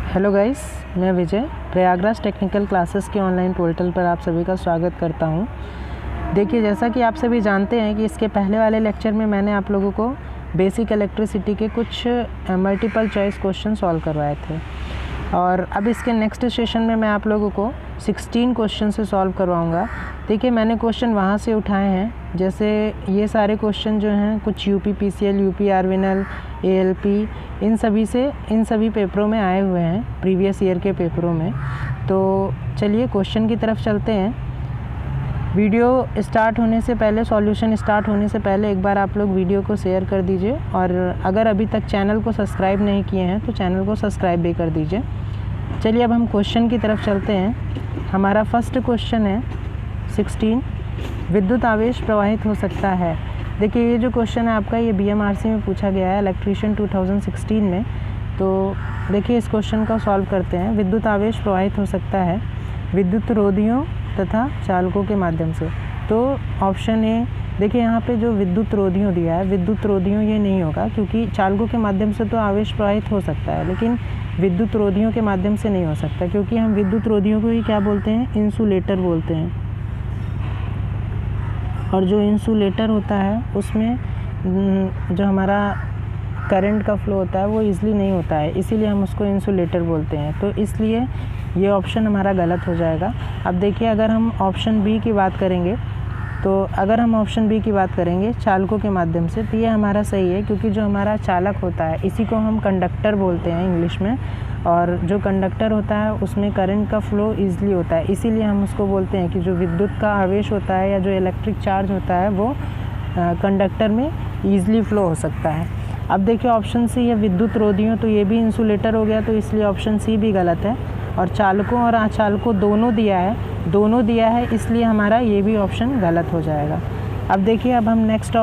Hello guys, मैं विजय Prayagraj technical classes के online portal पर आप सभी का स्वागत करता हूं। देखिए, जैसा कि आप सभी जानते हैं कि इसके पहले वाले लेक्चर में मैंने आप लोगों को बेसिक इलेक्ट्रिसिटी के कुछ मल्टीपल चॉइस क्वेश्चन सॉल्व करवाए थे और अब इसके नेक्स्ट सेशन में मैं आप लोगों को 16 क्वेश्चन से सॉल्व करवाऊंगा। देखिए, मैंने क्वेश्चन वहाँ से उठाए हैं, जैसे ये सारे क्वेश्चन जो हैं कुछ यूपी पीसीएल, यूपी आरविनल, एएलपी, इन सभी पेपरों में आए हुए हैं, प्रीवियस ईयर के पेपरों में। तो चलिए क्वेश्चन की तरफ चलते हैं। वीडियो स्टार्ट होने से पहले, सॉल्यूशन स्टार्ट होने से पहले एक बार आप लोग वीडियो को शेयर कर दीजिए और अगर अभी तक चैनल को सब्सक्राइब नहीं किए हैं तो चैनल को सब्सक्राइब भी कर दीजिए। चलिए अब हम क्वेश्चन की तरफ चलते हैं। हमारा फर्स्ट क्वेश्चन है 16, विद्युत आवेश प्रवाहित हो सकता है। देखिए, ये जो क्वेश्चन है आपका, ये बीएमआरसी में पूछा गया है, इलेक्ट्रीशियन 2016 में। तो देखिए, इस क्वेश्चन को सॉल्व करते हैं। विद्युत आवेश प्रवाहित हो सकता है विद्युत रोधियों तथा चालकों के माध्यम से। तो ऑप्शन ए, देखिए यहाँ पे जो विद्युत रोधियों दिया है, विद्युत रोधियों ये नहीं होगा, क्योंकि चालकों के माध्यम से तो आवेश प्रवाहित हो सकता है, लेकिन विद्युत रोधियों के माध्यम से नहीं हो सकता, क्योंकि हम विद्युत रोधियों को ही क्या बोलते हैं, इंसुलेटर बोलते हैं। और जो इंसुलेटर होता है उसमें जो हमारा करंट का फ्लो होता है वो ईज़िली नहीं होता है, इसीलिए हम उसको इंसुलेटर बोलते हैं। तो इसलिए ये ऑप्शन हमारा गलत हो जाएगा। अब देखिए, अगर हम ऑप्शन बी की बात करेंगे, तो अगर हम ऑप्शन बी की बात करेंगे चालकों के माध्यम से, तो ये हमारा सही है, क्योंकि जो हमारा चालक होता है इसी को हम कंडक्टर बोलते हैं इंग्लिश में, और जो कंडक्टर होता है उसमें करंट का फ्लो ईज़िली होता है, इसीलिए हम उसको बोलते हैं कि जो विद्युत का आवेश होता है या जो इलेक्ट्रिक चार्ज होता है वो कंडक्टर में ईज़िली फ्लो हो सकता है। अब देखिए, ऑप्शन सी है विद्युत रोधियों, तो ये भी इंसुलेटर हो गया, तो इसलिए ऑप्शन सी भी गलत है। और चालकों और अचालकों दोनों दिया है, इसलिए हमारा ये भी ऑप्शन गलत हो जाएगा। अब देखिए, अब हम नेक्स्ट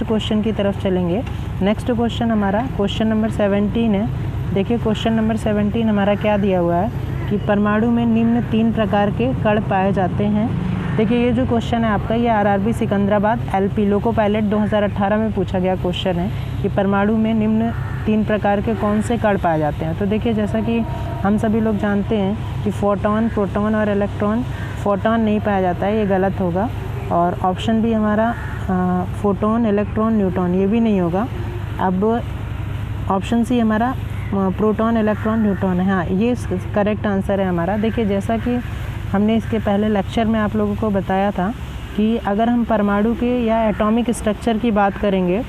क्वेश्चन की तरफ चलेंगे। नेक्स्ट क्वेश्चन हमारा क्वेश्चन नंबर 17 है। देखिए, क्वेश्चन नंबर 17 हमारा क्या दिया हुआ है कि परमाणु में निम्न 3 प्रकार के कण पाए जाते हैं। देखिए, ये जो क्वेश्चन है आपका, ये RRB Secunderabad LP loco pilot 2018 में पूछा गया क्वेश्चन है कि परमाणु में निम्न 3 प्रकार के कौन से कण पाए जाते हैं। तो देखिए, जैसा कि हम सभी लोग जानते हैं कि फोटोन, प्रोटॉन और इलेक्ट्रॉन। फोटोन नहीं पाया जाता है, ये गलत होगा। और ऑप्शन भी हमारा फोटोन, इलेक्ट्रॉन, न्यूट्रॉन, ये भी नहीं होगा। अब ऑप्शन सी हमारा प्रोटॉन, इलेक्ट्रॉन, न्यूट्रॉन है। हाँ, ये करेक्ट आंसर है हमारा। देखिए, जैसा कि हमने इसके पहले लेक्चर में आप लोगों को बताया था कि अगर हम परमाणु के या एटॉमिक स्ट्रक्चर की बात करेंगे,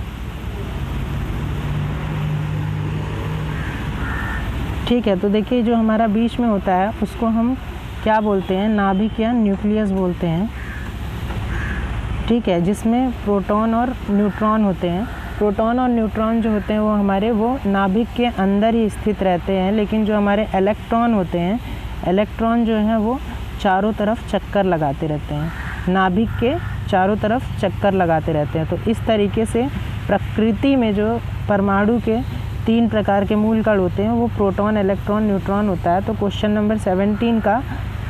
ठीक है, तो देखिए जो हमारा बीच में होता है उसको हम क्या बोलते हैं, नाभिक या न्यूक्लियस बोलते हैं, ठीक है, जिसमें प्रोटॉन और न्यूट्रॉन होते हैं। प्रोटॉन और न्यूट्रॉन जो होते हैं वो नाभिक के अंदर ही स्थित रहते हैं, लेकिन जो हमारे इलेक्ट्रॉन होते हैं, इलेक्ट्रॉन जो हैं वो चारों तरफ चक्कर लगाते रहते हैं, नाभिक के चारों तरफ चक्कर लगाते रहते हैं। तो इस तरीके से प्रकृति में जो परमाणु के 3 प्रकार के मूल कण होते हैं वो प्रोटॉन, इलेक्ट्रॉन, न्यूट्रॉन होता है। तो क्वेश्चन नंबर 17 का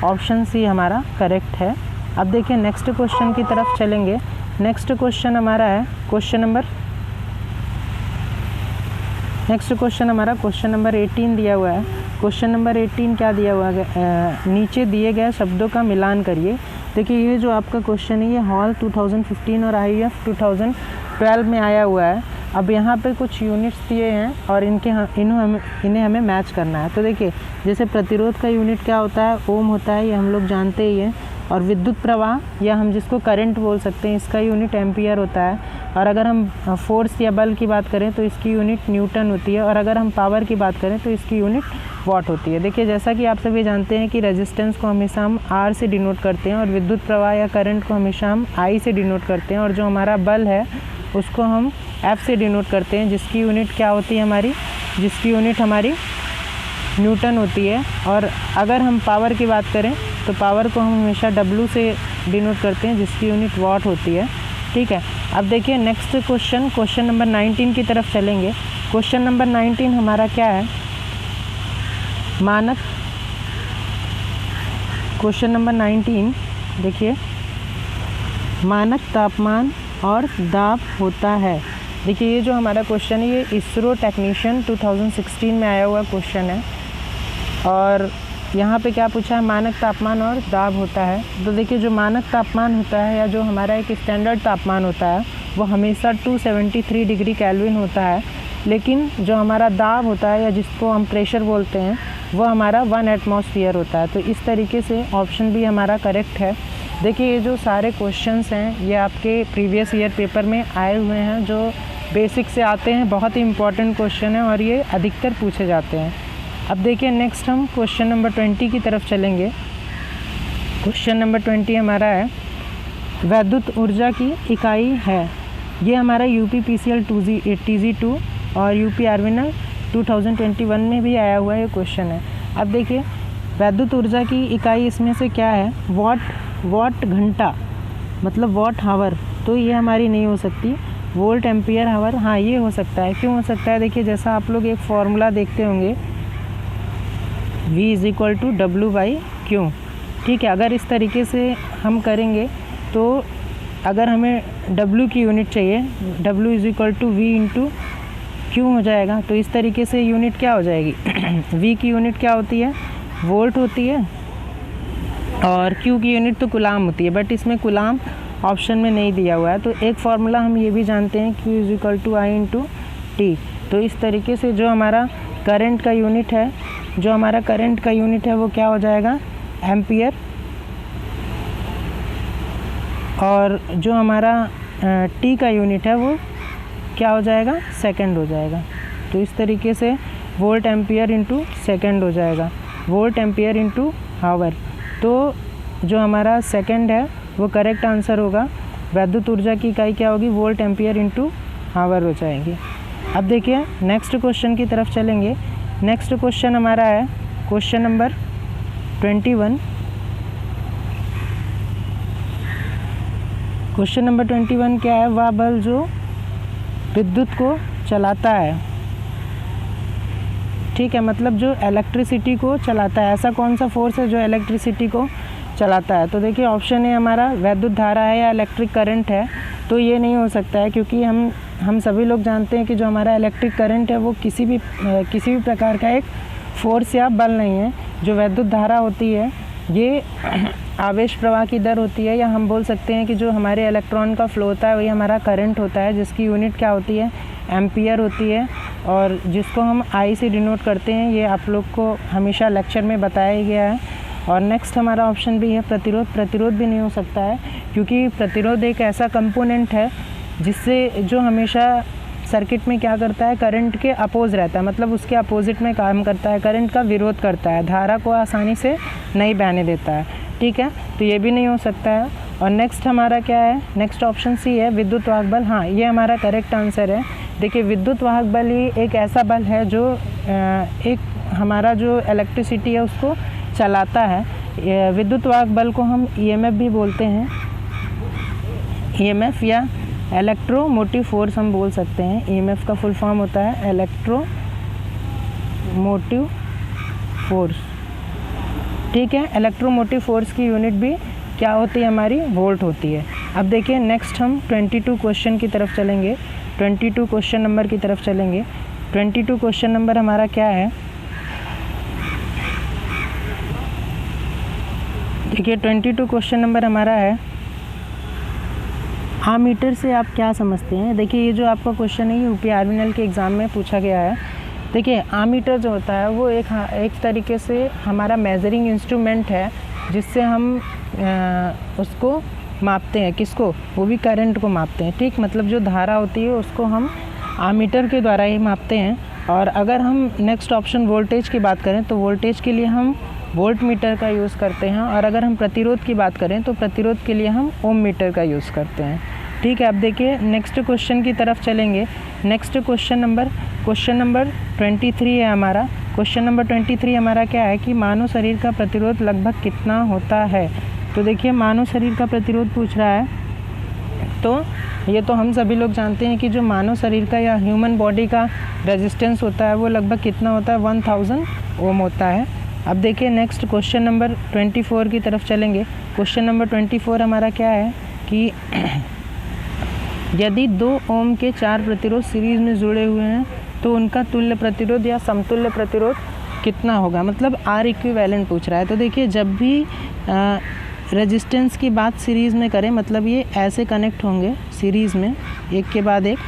ऑप्शन सी हमारा करेक्ट है। अब देखिए, नेक्स्ट क्वेश्चन की तरफ चलेंगे। नेक्स्ट क्वेश्चन हमारा है क्वेश्चन नंबर 18 दिया हुआ है। क्वेश्चन नंबर 18 क्या दिया हुआ है, नीचे दिए गए शब्दों का मिलान करिए। देखिए, ये जो आपका क्वेश्चन है ये हॉल 2015 और IIF 2012 में आया हुआ है। अब यहाँ पे कुछ यूनिट्स दिए हैं और इन्हें हमें मैच करना है। तो देखिए, जैसे प्रतिरोध का यूनिट क्या होता है, ओम होता है, ये हम लोग जानते ही हैं। और विद्युत प्रवाह या हम जिसको करंट बोल सकते हैं, इसका यूनिट एम्पियर होता है। और अगर हम फोर्स या बल की बात करें तो इसकी यूनिट न्यूटन होती है। और अगर हम पावर की बात करें तो इसकी यूनिट वॉट होती है। देखिए, जैसा कि आप सभी जानते हैं कि रेजिस्टेंस को हमेशा हम R से डिनोट करते हैं और विद्युत प्रवाह या करंट को हमेशा हम I से डिनोट करते हैं, और जो हमारा बल है उसको हम F से डिनोट करते हैं, जिसकी यूनिट क्या होती है हमारी, न्यूटन होती है। और अगर हम पावर की बात करें तो पावर को हम हमेशा W से डिनोट करते हैं, जिसकी यूनिट वॉट होती है, ठीक है। अब देखिए, नेक्स्ट क्वेश्चन नंबर 19 की तरफ चलेंगे। क्वेश्चन नंबर 19 हमारा क्या है, मानक। क्वेश्चन नंबर 19 देखिए, मानक तापमान और दाब होता है। देखिए, ये जो हमारा क्वेश्चन है ये इसरो टेक्नीशियन 2016 में आया हुआ क्वेश्चन है। और यहाँ पे क्या पूछा है, मानक तापमान और दाब होता है। तो देखिए जो मानक तापमान होता है या जो हमारा एक स्टैंडर्ड तापमान होता है वो हमेशा 273 डिग्री केल्विन होता है, लेकिन जो हमारा दाब होता है या जिसको हम प्रेशर बोलते हैं वो हमारा 1 एटमॉस्फेयर होता है। तो इस तरीके से ऑप्शन भी हमारा करेक्ट है। देखिए ये जो सारे क्वेश्चंस हैं ये आपके प्रीवियस ईयर पेपर में आए हुए हैं, जो बेसिक से आते हैं, बहुत ही इंपॉर्टेंट क्वेश्चन है और ये अधिकतर पूछे जाते हैं। अब देखिए नेक्स्ट हम क्वेश्चन नंबर 20 की तरफ चलेंगे। क्वेश्चन नंबर 20 हमारा है, वैद्युत ऊर्जा की इकाई है। ये हमारा UPPCL TG2 और UP आर्विनल 2021 में भी आया हुआ ये क्वेश्चन है। अब देखिए वैद्युत ऊर्जा की इकाई इसमें से क्या है, वाट घंटा मतलब वॉट हावर, तो ये हमारी नहीं हो सकती। वोल्ट एम्पियर हावर, हाँ ये हो सकता है। क्यों हो सकता है, देखिए जैसा आप लोग एक फॉर्मूला देखते होंगे V = W/Q, ठीक है। अगर इस तरीके से हम करेंगे तो अगर हमें W की यूनिट चाहिए, W = V × Q हो जाएगा। तो इस तरीके से यूनिट क्या हो जाएगी V की यूनिट क्या होती है, वोल्ट होती है, और Q की यूनिट तो कुलाम होती है, बट इसमें कुलाम ऑप्शन में नहीं दिया हुआ है। तो एक फार्मूला हम ये भी जानते हैं Q = I × T। तो इस तरीके से जो हमारा करंट का यूनिट है, वो क्या हो जाएगा, एम्पियर, और जो हमारा T का यूनिट है वो क्या हो जाएगा, सेकंड हो जाएगा। तो इस तरीके से वोल्ट एम्पियर × सेकंड हो जाएगा, वोल्ट एम्पियर × हावर। तो जो हमारा सेकंड है वो करेक्ट आंसर होगा। वैद्युत ऊर्जा की इकाई क्या होगी, वोल्ट एम्पियर × हावर हो जाएंगी। अब देखिए नेक्स्ट क्वेश्चन की तरफ चलेंगे। नेक्स्ट क्वेश्चन हमारा है क्वेश्चन नंबर 21। क्वेश्चन नंबर 21 क्या है, वह बल जो विद्युत को चलाता है, ठीक है, मतलब जो इलेक्ट्रिसिटी को चलाता है। ऐसा कौन सा फोर्स है जो इलेक्ट्रिसिटी को चलाता है। तो देखिए ऑप्शन है हमारा वैद्युत धारा है या इलेक्ट्रिक करंट है। तो ये नहीं हो सकता है, क्योंकि हम सभी लोग जानते हैं कि जो हमारा इलेक्ट्रिक करंट है वो किसी भी प्रकार का एक फोर्स या बल नहीं है। जो वैद्युत धारा होती है ये आवेश प्रवाह की दर होती है, या हम बोल सकते हैं कि जो हमारे इलेक्ट्रॉन का फ्लो होता है वही हमारा करंट होता है, जिसकी यूनिट क्या होती है, एम्पियर होती है, और जिसको हम I से डिनोट करते हैं। ये आप लोग को हमेशा लेक्चर में बताया गया है। और नेक्स्ट हमारा ऑप्शन भी है प्रतिरोध भी नहीं हो सकता है, क्योंकि प्रतिरोध एक ऐसा कंपोनेंट है जिससे जो हमेशा सर्किट में क्या करता है, करंट के अपोज रहता है, मतलब उसके अपोजिट में काम करता है, करंट का विरोध करता है, धारा को आसानी से नहीं बहने देता है, ठीक है। तो ये भी नहीं हो सकता है। और नेक्स्ट हमारा क्या है, नेक्स्ट ऑप्शन C है विद्युत वाहक बल। हाँ ये हमारा करेक्ट आंसर है। देखिए विद्युत वाहक बल ही एक ऐसा बल है जो एक हमारा जो इलेक्ट्रिसिटी है उसको चलाता है। विद्युत वाहक बल को हम EMF भी बोलते हैं, EMF या इलेक्ट्रोमोटिव फोर्स हम बोल सकते हैं। EMF का फुल फॉर्म होता है इलेक्ट्रोमोटिव फोर्स, ठीक है। इलेक्ट्रोमोटिव फोर्स की यूनिट भी क्या होती है, हमारी वोल्ट होती है। अब देखिए नेक्स्ट हम 22 क्वेश्चन की तरफ चलेंगे, 22 क्वेश्चन नंबर की तरफ चलेंगे। 22 क्वेश्चन नंबर हमारा क्या है, देखिए 22 क्वेश्चन नंबर हमारा है, आमीटर से आप क्या समझते हैं। देखिए ये जो आपका क्वेश्चन है ये UP आर्विनल के एग्ज़ाम में पूछा गया है। देखिए आमीटर जो होता है वो एक तरीके से हमारा मेजरिंग इंस्ट्रूमेंट है, जिससे हम उसको मापते हैं, किसको, वो भी करंट को मापते हैं, ठीक। मतलब जो धारा होती है उसको हम आमीटर के द्वारा ही मापते हैं। और अगर हम नेक्स्ट ऑप्शन वोल्टेज की बात करें तो वोल्टेज के लिए हम वोल्ट मीटर का यूज़ करते हैं, और अगर हम प्रतिरोध की बात करें तो प्रतिरोध के लिए हम ओम मीटर का यूज़ करते हैं, ठीक है। अब देखिए नेक्स्ट क्वेश्चन की तरफ चलेंगे। नेक्स्ट क्वेश्चन नंबर 23 है हमारा। क्वेश्चन नंबर 23 हमारा क्या है कि मानव शरीर का प्रतिरोध लगभग कितना होता है। तो देखिए मानव शरीर का प्रतिरोध पूछ रहा है, तो ये तो हम सभी लोग जानते हैं कि जो मानव शरीर का या ह्यूमन बॉडी का रेजिस्टेंस होता है वो लगभग कितना होता है, 1000 ओम होता है। अब देखिए नेक्स्ट क्वेश्चन नंबर 24 की तरफ चलेंगे। क्वेश्चन नंबर 24 हमारा क्या है कि यदि 2 ओम के 4 प्रतिरोध सीरीज़ में जुड़े हुए हैं तो उनका तुल्य प्रतिरोध या समतुल्य प्रतिरोध कितना होगा, मतलब आर इक्विवेलेंट पूछ रहा है। तो देखिए जब भी रेजिस्टेंस की बात सीरीज़ में करें, मतलब ये ऐसे कनेक्ट होंगे सीरीज़ में एक के बाद एक,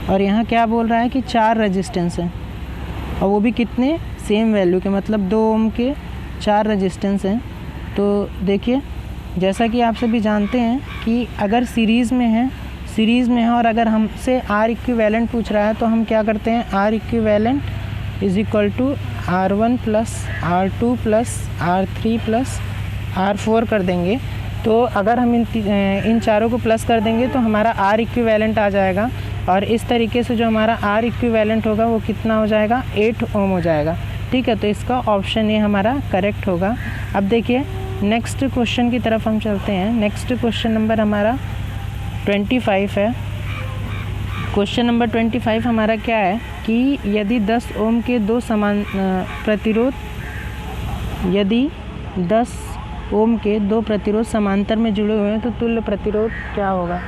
और यहाँ क्या बोल रहा है कि 4 रेजिस्टेंस हैं और वो भी कितने, सेम वैल्यू के, मतलब 2 ओम के 4 रेजिस्टेंस हैं। तो देखिए जैसा कि आप सभी जानते हैं कि अगर सीरीज़ में है और अगर हमसे आर इक्विवेलेंट पूछ रहा है तो हम क्या करते हैं, R equivalent is equal to R1 plus R2 plus R3 plus R4 कर देंगे। तो अगर हम इन चारों को प्लस कर देंगे तो हमारा आर इक्विवेलेंट आ जाएगा, और इस तरीके से जो हमारा आर इक्विवेलेंट होगा वो कितना हो जाएगा, 8 ओम हो जाएगा। ठीक है, तो इसका ऑप्शन ये हमारा करेक्ट होगा। अब देखिए नेक्स्ट क्वेश्चन की तरफ हम चलते हैं। नेक्स्ट क्वेश्चन नंबर हमारा 25 है। क्वेश्चन नंबर 25 हमारा क्या है कि यदि 10 ओम के 2 समान प्रतिरोध, यदि 10 ओम के 2 प्रतिरोध समांतर में जुड़े हुए हैं तो तुल्य प्रतिरोध क्या होगा।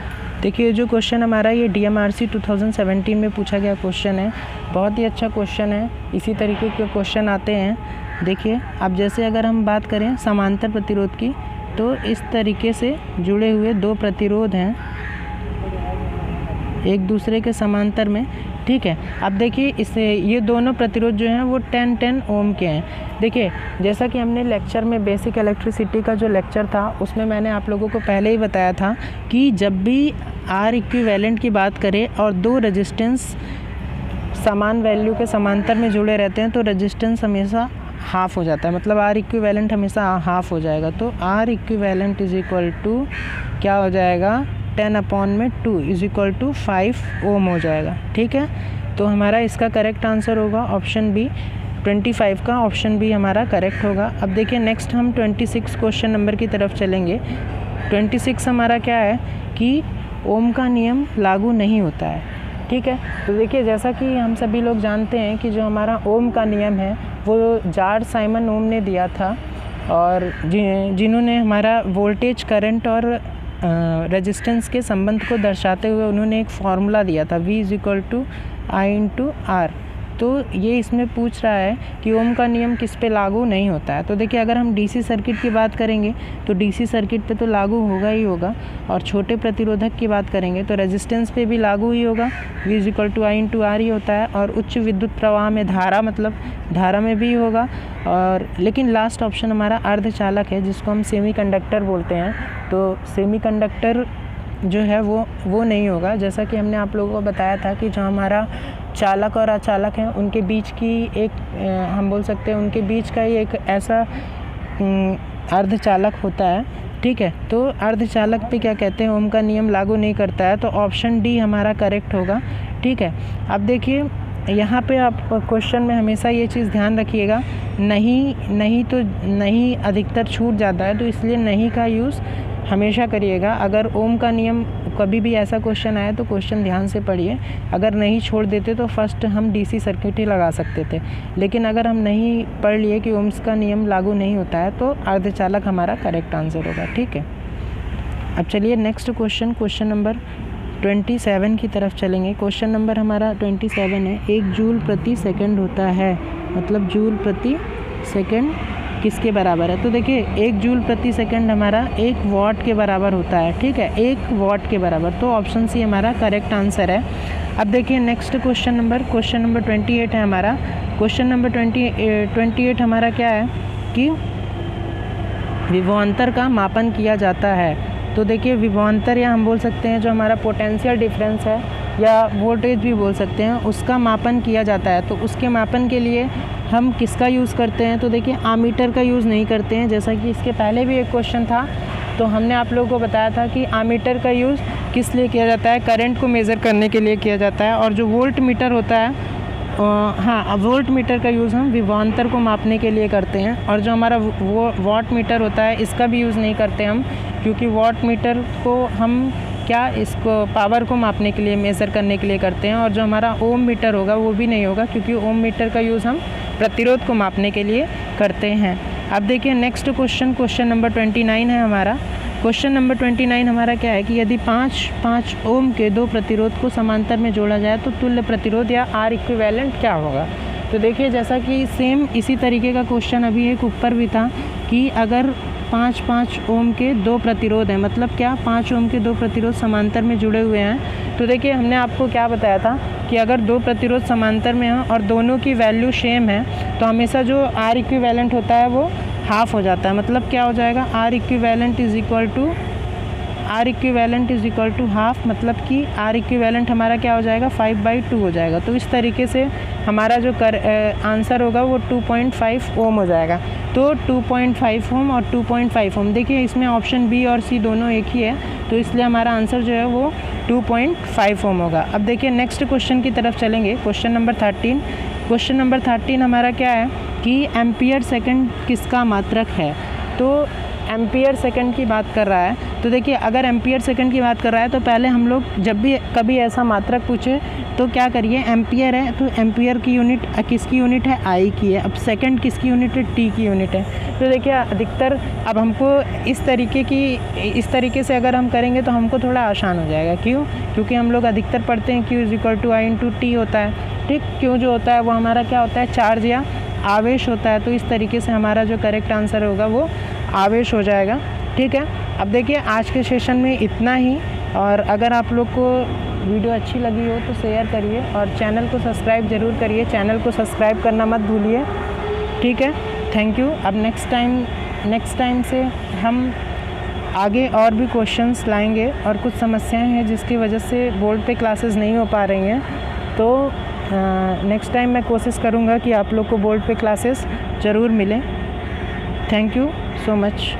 देखिए जो क्वेश्चन हमारा ये DMRC 2017 में पूछा गया क्वेश्चन है, बहुत ही अच्छा क्वेश्चन है। इसी तरीके के क्वेश्चन आते हैं। देखिए अब जैसे अगर हम बात करें समांतर प्रतिरोध की, तो इस तरीके से जुड़े हुए 2 प्रतिरोध हैं एक दूसरे के समांतर में। ठीक है, अब देखिए इससे ये दोनों प्रतिरोध जो हैं वो 10-10 ओम के हैं। देखिए जैसा कि हमने लेक्चर में बेसिक इलेक्ट्रिसिटी का जो लेक्चर था उसमें मैंने आप लोगों को पहले ही बताया था कि जब भी आर इक्विवेलेंट की बात करें और 2 रेजिस्टेंस समान वैल्यू के समांतर में जुड़े रहते हैं तो रेजिस्टेंस हमेशा हाफ़ हो जाता है, मतलब आर इक्विवेलेंट हमेशा हाफ़ हो जाएगा। तो R equivalent is equal to क्या हो जाएगा, 10/2 इज इक्वल टू 5 ओम हो जाएगा। ठीक है, तो हमारा इसका करेक्ट आंसर होगा ऑप्शन बी, 25 का ऑप्शन बी हमारा करेक्ट होगा। अब देखिए नेक्स्ट हम 26 क्वेश्चन नंबर की तरफ चलेंगे। 26 हमारा क्या है कि ओम का नियम लागू नहीं होता है। ठीक है, तो देखिए जैसा कि हम सभी लोग जानते हैं कि जो हमारा ओम का नियम है वो जॉर्ज साइमन ओम ने दिया था, और जिन्होंने हमारा वोल्टेज, करंट और रेजिस्टेंस के संबंध को दर्शाते हुए उन्होंने एक फार्मूला दिया था V = I/R। तो ये इसमें पूछ रहा है कि ओम का नियम किस पे लागू नहीं होता है। तो देखिए अगर हम डीसी सर्किट की बात करेंगे तो डीसी सर्किट पे तो लागू होगा ही होगा, और छोटे प्रतिरोधक की बात करेंगे तो रेजिस्टेंस पे भी लागू ही होगा, V = I/R ही होता है। और उच्च विद्युत प्रवाह में धारा, मतलब धारा में भी होगा। और लेकिन लास्ट ऑप्शन हमारा अर्धचालक है जिसको हम सेमीकंडक्टर बोलते हैं, तो सेमीकंडक्टर जो है वो नहीं होगा। जैसा कि हमने आप लोगों को बताया था कि जो हमारा चालक और अचालक हैं उनके बीच की एक हम बोल सकते हैं उनके बीच का ही एक ऐसा अर्धचालक होता है। ठीक है, तो अर्धचालक पे क्या कहते हैं, ओम का नियम लागू नहीं करता है, तो ऑप्शन डी हमारा करेक्ट होगा। ठीक है, अब देखिए यहाँ पे आप क्वेश्चन में हमेशा ये चीज़ ध्यान रखिएगा, नहीं अधिकतर छूट जाता है, तो इसलिए नहीं का यूज़ हमेशा करिएगा। अगर ओम का नियम कभी भी ऐसा क्वेश्चन आए तो क्वेश्चन ध्यान से पढ़िए। अगर नहीं छोड़ देते तो फर्स्ट हम डीसी सर्किट ही लगा सकते थे, लेकिन अगर हम नहीं पढ़ लिए कि ओम्स का नियम लागू नहीं होता है तो अर्धचालक हमारा करेक्ट आंसर होगा। ठीक है, अब चलिए नेक्स्ट क्वेश्चन नंबर 27 की तरफ चलेंगे। क्वेश्चन नंबर हमारा 27 है, 1 जूल प्रति सेकंड होता है, मतलब जूल प्रति सेकंड किसके बराबर है। तो देखिए 1 जूल प्रति सेकंड हमारा 1 वाट के बराबर होता है। ठीक है, 1 वाट के बराबर, तो ऑप्शन सी हमारा करेक्ट आंसर है। अब देखिए नेक्स्ट क्वेश्चन नंबर 28 है हमारा। क्वेश्चन नंबर 28 हमारा क्या है कि विभवांतर का मापन किया जाता है। तो देखिए विभवांतर, या हम बोल सकते हैं जो हमारा पोटेंशियल डिफरेंस है या वोल्टेज भी बोल सकते हैं, उसका मापन किया जाता है। तो उसके मापन के लिए हम किसका यूज़ करते हैं, तो देखिए आमीटर का यूज़ नहीं करते हैं। जैसा कि इसके पहले भी एक क्वेश्चन था, तो हमने आप लोगों को बताया था कि आमीटर का यूज़ किस लिए किया जाता है, करंट को मेज़र करने के लिए किया जाता है। और जो वोल्ट मीटर होता है, वोल्ट मीटर का यूज़ हम विभवांतर को मापने के लिए करते हैं। और जो हमारा वो वाट मीटर होता है, इसका भी यूज़ नहीं करते हम, क्योंकि वाट मीटर को हम इसको पावर को मापने के लिए, मेज़र करने के लिए करते हैं। और जो हमारा ओम मीटर होगा वो भी नहीं होगा, क्योंकि ओम मीटर का यूज़ हम प्रतिरोध को मापने के लिए करते हैं। अब देखिए नेक्स्ट क्वेश्चन नंबर 29 है हमारा। क्वेश्चन नंबर 29 हमारा क्या है कि यदि 5 ओम के 2 प्रतिरोध को समांतर में जोड़ा जाए तो तुल्य प्रतिरोध या आर इक्विवेलेंट क्या होगा। तो देखिए जैसा कि सेम इसी तरीके का क्वेश्चन अभी एक ऊपर भी था कि अगर 5 ओम के 2 प्रतिरोध हैं, मतलब क्या 5 ओम के 2 प्रतिरोध समांतर में जुड़े हुए हैं। तो देखिए हमने आपको क्या बताया था कि अगर 2 प्रतिरोध समांतर में हैं और दोनों की वैल्यू सेम है तो हमेशा जो आर इक्विवेलेंट होता है वो हाफ हो जाता है। मतलब क्या हो जाएगा, R equivalent is equal to half, मतलब कि आर इक्विवेलेंट हमारा क्या हो जाएगा 5/2 हो जाएगा। तो इस तरीके से हमारा जो आंसर होगा वो 2.5 ओम हो जाएगा। तो 2.5 ओम और 2.5 ओम, देखिए इसमें ऑप्शन बी और सी दोनों एक ही है, तो इसलिए हमारा आंसर जो है वो 2.5 ओम होगा। अब देखिए नेक्स्ट क्वेश्चन की तरफ चलेंगे, क्वेश्चन नंबर 13। क्वेश्चन नंबर 13 हमारा क्या है कि एम्पियर सेकंड किसका मात्रक है। तो एम्पियर सेकंड की बात कर रहा है, तो देखिए अगर एम्पियर सेकंड की बात कर रहा है तो पहले हम लोग जब भी कभी ऐसा मात्रक पूछे तो क्या करिए, एम्पियर है तो एम्पियर की यूनिट किसकी यूनिट है, आई की है। अब सेकंड किसकी यूनिट है, टी की यूनिट है। तो देखिए अधिकतर अब हमको इस तरीके से अगर हम करेंगे तो हमको थोड़ा आसान हो जाएगा। क्यों? क्योंकि हम लोग अधिकतर पढ़ते हैं Q = I × T होता है। ठीक, Q जो होता है वो हमारा क्या होता है, चार्ज या आवेश होता है। तो इस तरीके से हमारा जो करेक्ट आंसर होगा वो आवेश हो जाएगा। ठीक है, अब देखिए आज के सेशन में इतना ही, और अगर आप लोग को वीडियो अच्छी लगी हो तो शेयर करिए और चैनल को सब्सक्राइब ज़रूर करिए, चैनल को सब्सक्राइब करना मत भूलिए। ठीक है, थैंक यू। अब नेक्स्ट टाइम से हम आगे और भी क्वेश्चंस लाएंगे और कुछ समस्याएं हैं जिसकी वजह से बोर्ड पे क्लासेस नहीं हो पा रही हैं, तो नेक्स्ट टाइम मैं कोशिश करूँगा कि आप लोग को बोर्ड पे क्लासेस ज़रूर मिलें। Thank you so much.